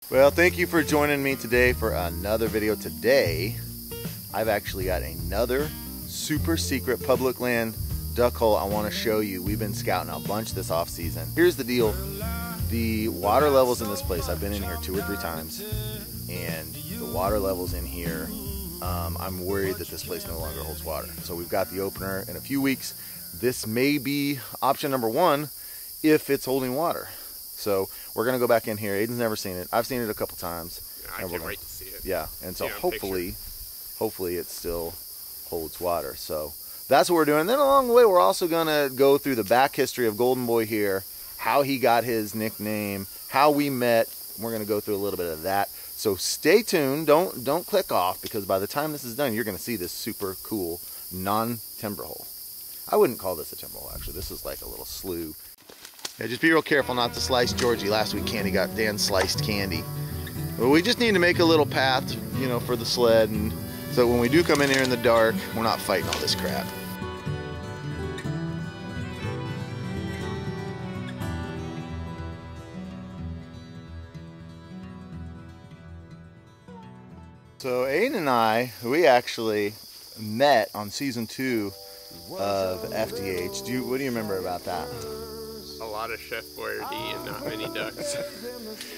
Well, thank you for joining me today for another video. Today, I've actually got another super secret public land duck hole I want to show you. We've been scouting a bunch this off season. Here's the deal. The water levels in this place, I've been in here 2 or 3 times, and the water levels in here, I'm worried that this place no longer holds water. So we've got the opener in a few weeks. This may be option number 1 if it's holding water. So we're gonna go back in here. Aiden's never seen it. I've seen it a couple times. I can't wait to see it. Yeah, and so hopefully it still holds water. So that's what we're doing. Then along the way, we're also gonna go through the back history of Golden Boy here, how he got his nickname, how we met. We're gonna go through a little bit of that. So stay tuned. Don't click off, because by the time this is done, you're gonna see this super cool non-timber hole. I wouldn't call this a timber hole, actually. This is like a little slough. Yeah, just be real careful not to slice Georgie. Last week Candy got Dan sliced Candy. But we just need to make a little path, you know, for the sled, and so when we do come in here in the dark, we're not fighting all this crap. So Aiden and I, we actually met on season 2 of FDH. What do you remember about that? A lot of Chef Boyardee and not many ducks.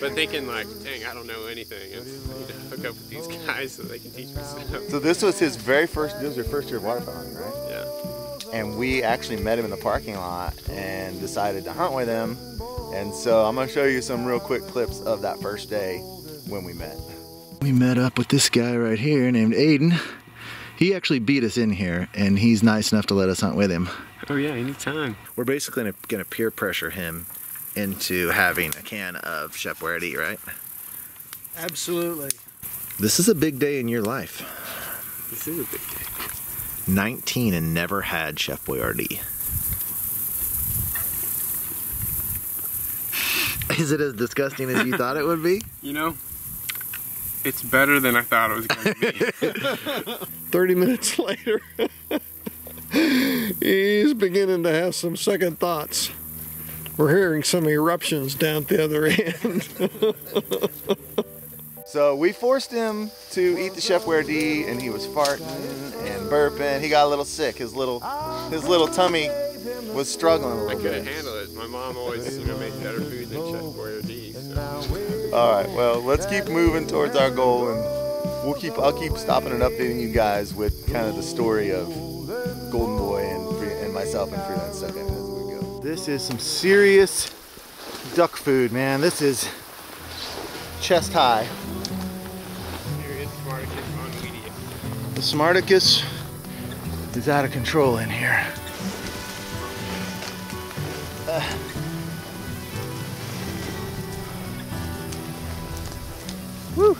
But thinking like, dang, I don't know anything. I need to hook up with these guys so they can teach me stuff. So this was his very first, this was your first year of waterfowl hunting, right? Yeah. And we actually met him in the parking lot and decided to hunt with him. And so I'm gonna show you some real quick clips of that first day when we met. We met up with this guy right here named Aiden. He actually beat us in here, and he's nice enough to let us hunt with him. Oh yeah, anytime. We're basically gonna peer pressure him into having a can of Chef Boyardee, right? Absolutely. This is a big day in your life. This is a big day. 19 and never had Chef Boyardee. Is it as disgusting as you thought it would be? You know, it's better than I thought it was going to be. 30 minutes later, he's beginning to have some second thoughts. We're hearing some eruptions down at the other end. So we forced him to eat the Chef Boyardee, and he was farting and burping. He got a little sick. His little tummy was struggling a little bit. I couldn't handle it. My mom always, you know, made better food than Chef Boyardee. So. All right, well, let's keep moving towards our goal, and I'll keep stopping and updating you guys with kind of the story of Golden Boy and myself and Freelance stuff as we go. This is some serious duck food, man. This is chest high. Serious Smarticus on media. The Smarticus is out of control in here. Woo!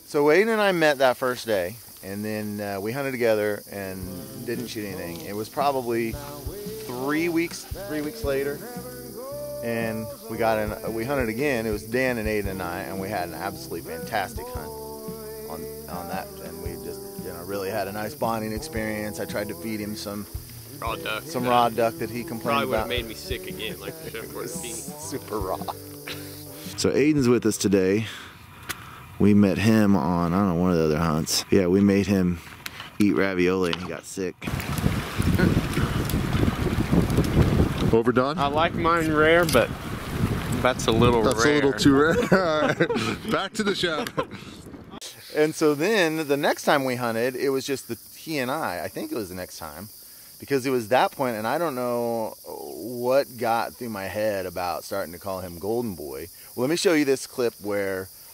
So Aiden and I met that first day, and then we hunted together and didn't shoot anything. It was probably 3 weeks later, and we hunted again. It was Dan and Aiden and I, and we had an absolutely fantastic hunt on that, and we just, you know, really had a nice bonding experience. I tried to feed him some raw duck. Raw duck that he complained probably would have about. made me sick again, like the Chef Boyardee. Super raw. So Aiden's with us today. We met him on, I don't know, one of the other hunts. Yeah, we made him eat ravioli and he got sick. Overdone? I like mine rare, but that's a little rare. That's a little too rare. All right. Back to the shop. And so then the next time we hunted, it was just he and I think it was the next time, because it was that point, and I don't know what got through my head about starting to call him Golden Boy. Well, let me show you this clip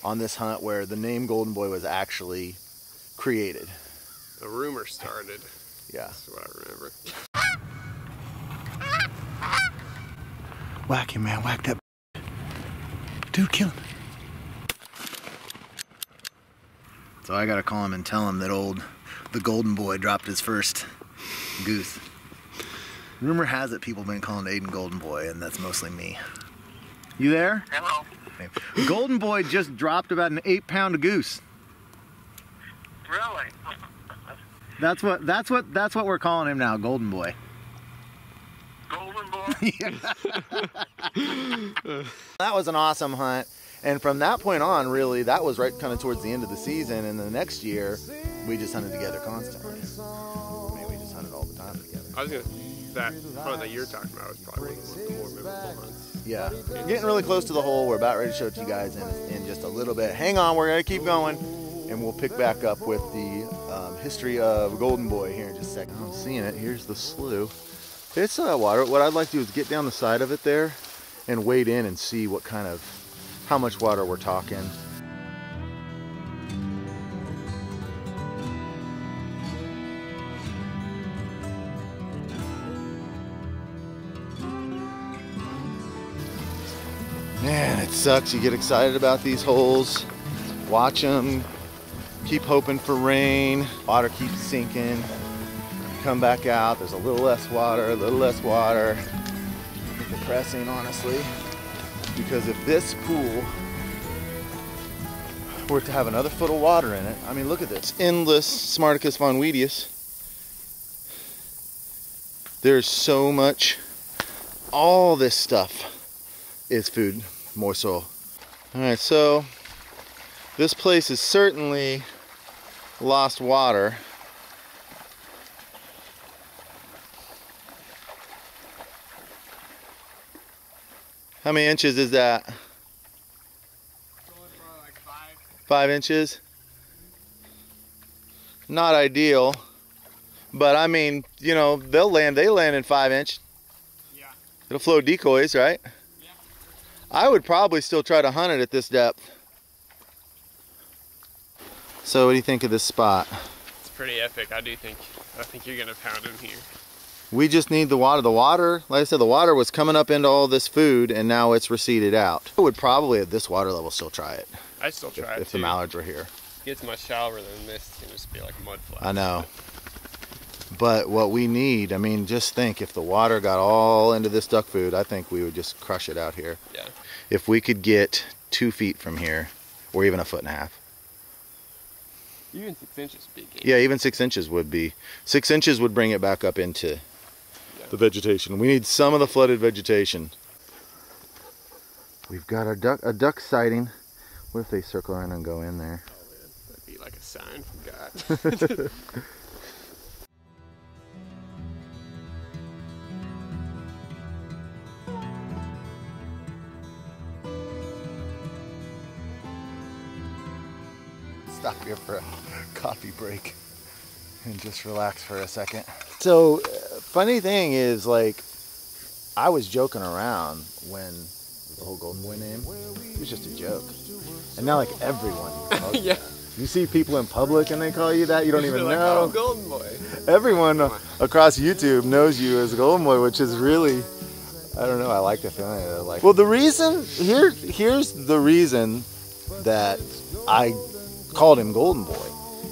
on this hunt where the name Golden Boy was actually created. The rumor started. Yeah. That's what I remember. Whack him, man. Whack that. Dude, kill him. So I gotta call him and tell him that the Golden Boy dropped his first goose. Rumor has it people have been calling Aiden Golden Boy, and that's mostly me. You there? Hello. Golden Boy just dropped about an 8-pound goose. Really? That's what we're calling him now, Golden Boy. Golden Boy? That was an awesome hunt. And from that point on, really, that was right kind of towards the end of the season. And the next year, we just hunted together constantly. I mean, we just hunted all the time together. I was gonna, that hunt that you're talking about was probably one of the more memorable hunts. Yeah. Getting really close to the hole. We're about ready to show it to you guys in just a little bit. Hang on, we're going to keep going. And we'll pick back up with the history of Golden Boy here in just a second. I'm seeing it. Here's the slough. It's water. What I'd like to do is get down the side of it there and wade in and see what kind of, how much water we're talking. Man, it sucks. You get excited about these holes, watch them, keep hoping for rain, water keeps sinking, come back out, there's a little less water, a little less water. Depressing, honestly, because if this pool were to have another foot of water in it, I mean, look at this, endless Smarticus von Weedius. There's so much, all this stuff is food, more soil. All right, so this place is certainly lost water. How many inches is that? Going for like 5 inches? Not ideal, but I mean, you know, they land in 5-inch. Yeah. It'll flow decoys, right? Yeah. I would probably still try to hunt it at this depth. So what do you think of this spot? It's pretty epic. I think you're gonna pound him here. We just need the water. The water, like I said, the water was coming up into all this food and now it's receded out. I would probably at this water level still try it. I'd still try it if the mallards were here. Gets much shallower than this, it's gonna just be like mud flats. I know. But what we need, I mean, just think if the water got all into this duck food, I think we would just crush it out here. Yeah. If we could get 2 feet from here, or even 1.5 feet. Even 6 inches would be good. Yeah, even 6 inches would be. 6 inches would bring it back up into the vegetation. We need some of the flooded vegetation. We've got a duck sighting. What if they circle around and go in there? Oh man, that'd be like a sign from God. Stop here for a coffee break and just relax for a second. So, funny thing is, like, I was joking around when the whole Golden Boy name, it was just a joke. And now, like, everyone knows Yeah. that. You see people in public and they call you that, you don't even like, know. oh, Golden Boy. Everyone across YouTube knows you as Golden Boy, which is really, I don't know, I like the feeling of it. Like, well, the reason, here's the reason that I called him Golden Boy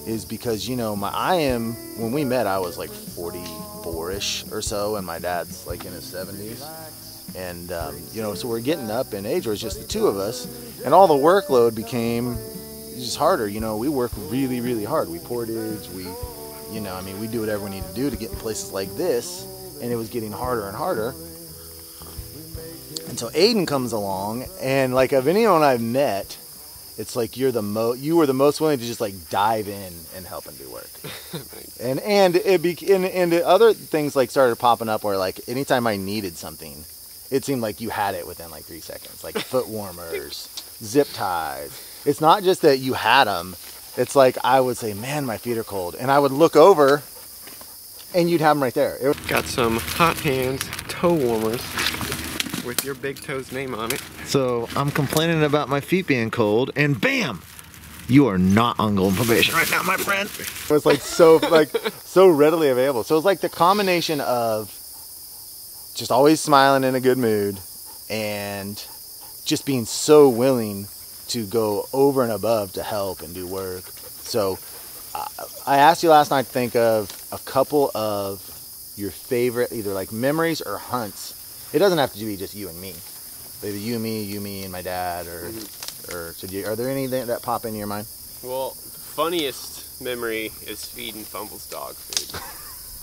is because, you know, when we met, I was like 44-ish or so, and my dad's like in his 70s. And, you know, so we're getting up in age where it's just the two of us, and all the workload became just harder. You know, we work really, really hard. We portage, you know, I mean, we do whatever we need to do to get in places like this, and it was getting harder and harder. Until Aiden comes along, and like of anyone I've met, it's like you were the most willing to just like dive in and help and do work. and other things like started popping up where like anytime I needed something, it seemed like you had it within like 3 seconds. Like foot warmers, zip ties. It's not just that you had them. It's like I would say, man, my feet are cold. And I would look over and you'd have them right there. Got some Hot Hands toe warmers with your big toe's name on it. So I'm complaining about my feet being cold, and bam, you are not on golden probation right now, my friend. It was like so readily available. So it was like the combination of just always smiling in a good mood and just being so willing to go over and above to help and do work. So I asked you last night to think of a couple of your favorite either like memories or hunts. It doesn't have to be just you and me. Maybe you, me, and my dad, or are there any that pop into your mind? Well, the funniest memory is feeding Fumble's dog food.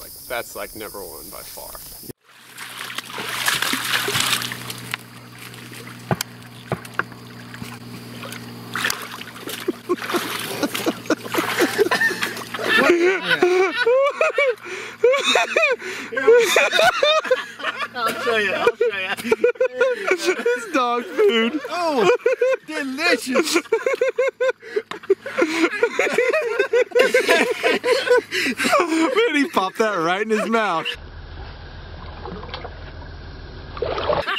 Like, that's like number one by far. I'll show you. It's dog food. Oh, delicious. Man, he popped that right in his mouth.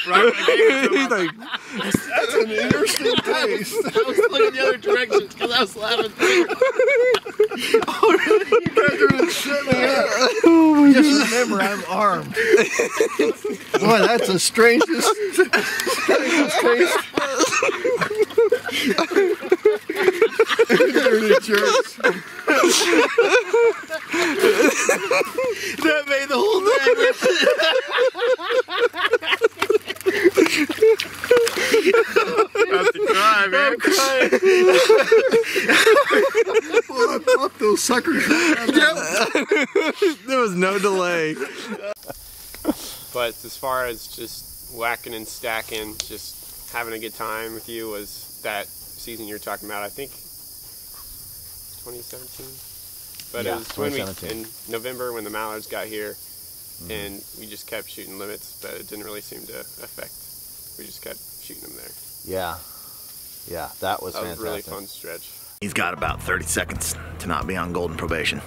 Right, He's like, That's an interesting taste. I was looking the other direction because I was laughing too. You guys are just sitting there. Just remember, I'm armed. Boy, that's the strangest taste. Dirty jerks. That made the whole thing. About to cry, man. I'm crying. Well, I popped those suckers. there was no delay. But as far as just whacking and stacking, just having a good time with you was that season you're talking about, I think 2017. But Yeah, it was when 2017. in November when the mallards got here, and we just kept shooting limits, but it didn't really seem to affect. We just kept shooting them there. Yeah, that was That was fantastic. a really fun stretch. He's got about 30 seconds to not be on golden probation.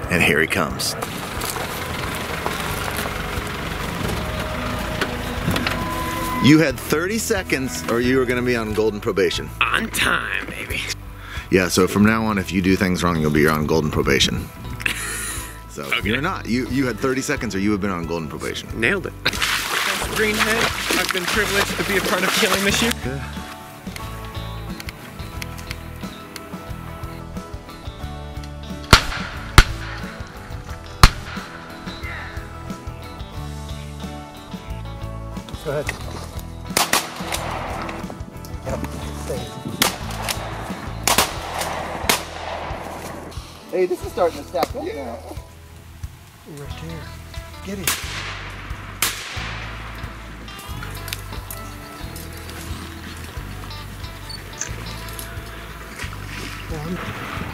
And here he comes. You had 30 seconds or you were going to be on golden probation. On time, baby. Yeah, so from now on, if you do things wrong, you'll be on golden probation. So you're not. You had 30 seconds or you have been on golden probation. Nailed it. Greenhead. I've been privileged to be a part of killing this year. Go ahead. Hey, this is starting to stack up now. Right here. Get him.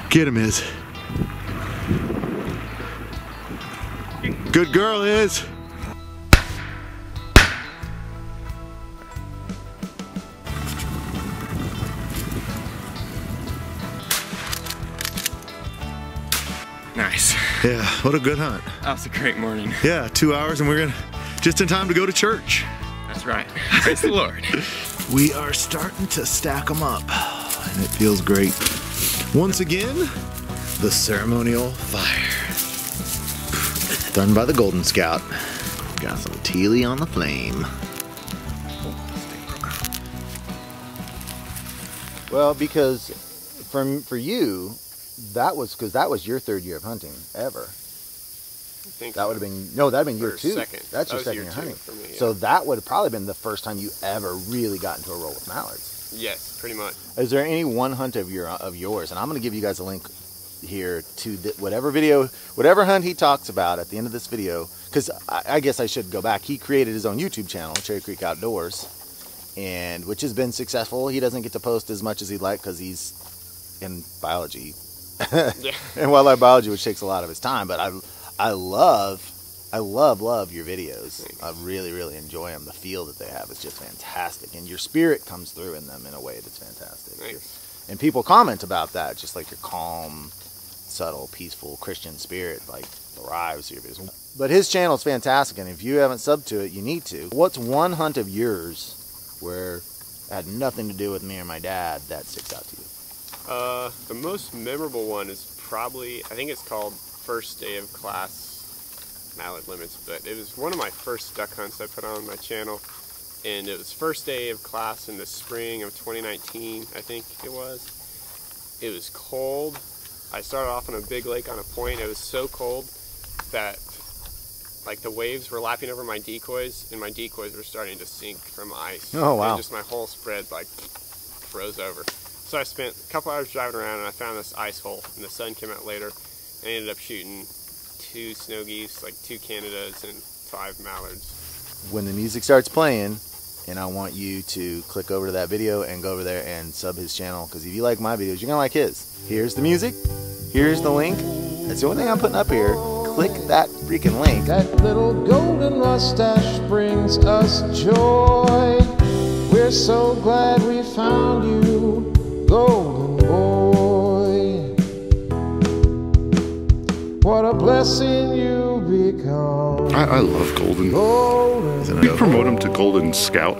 Get him, Iz. Good girl, Iz. Nice. Yeah, what a good hunt. That was a great morning. Yeah, 2 hours and we're gonna just in time to go to church. That's right. Praise the Lord. We are starting to stack them up and it feels great. Once again, the ceremonial fire. Done by the Golden Scout. Got some Teely on the flame. Well, because for you, that was your third year of hunting ever. I think That would have been that'd been year Or two. second. That's That your was second year year two hunting. for me, yeah. So that would have probably been the first time you ever really got into a roll with mallards. Yes, pretty much. Is there any one hunt of yours? And I'm going to give you guys a link here to whatever hunt he talks about at the end of this video. Because I guess I should go back. He created his own YouTube channel, Cherry Creek Outdoors, and which has been successful. He doesn't get to post as much as he'd like because he's in biology Yeah. and wildlife biology, which takes a lot of his time. But I love your videos. Thanks. I really enjoy them. The feel that they have is just fantastic, and your spirit comes through in them in a way that's fantastic. Thanks. And people comment about that, just like your calm, subtle, peaceful Christian spirit, like thrives through your videos. But his channel is fantastic, and if you haven't subbed to it, you need to. What's one hunt of yours where it had nothing to do with me or my dad that sticks out to you? The most memorable one is probably, I think it's called First Day of Class Mallard Limits, but it was one of my first duck hunts I put on my channel, and it was first day of class in the spring of 2019, I think it was. It was cold. I started off on a big lake on a point. It was so cold that like the waves were lapping over my decoys, and my decoys were starting to sink from ice. Oh, wow. And just my whole spread like froze over. So I spent a couple hours driving around, and I found this ice hole, and the sun came out later, and I ended up shooting 2 snow geese, like 2 Canadas, and 5 mallards. When the music starts playing, and I want you to click over to that video and go over there and sub his channel, because if you like my videos, you're gonna like his. Here's the music, here's the link. That's the only thing I'm putting up here. Click that freaking link. That little golden mustache brings us joy. We're so glad we found you, golden boy. What a blessing you become. I love Golden. Golden. We promote him to Golden Scout.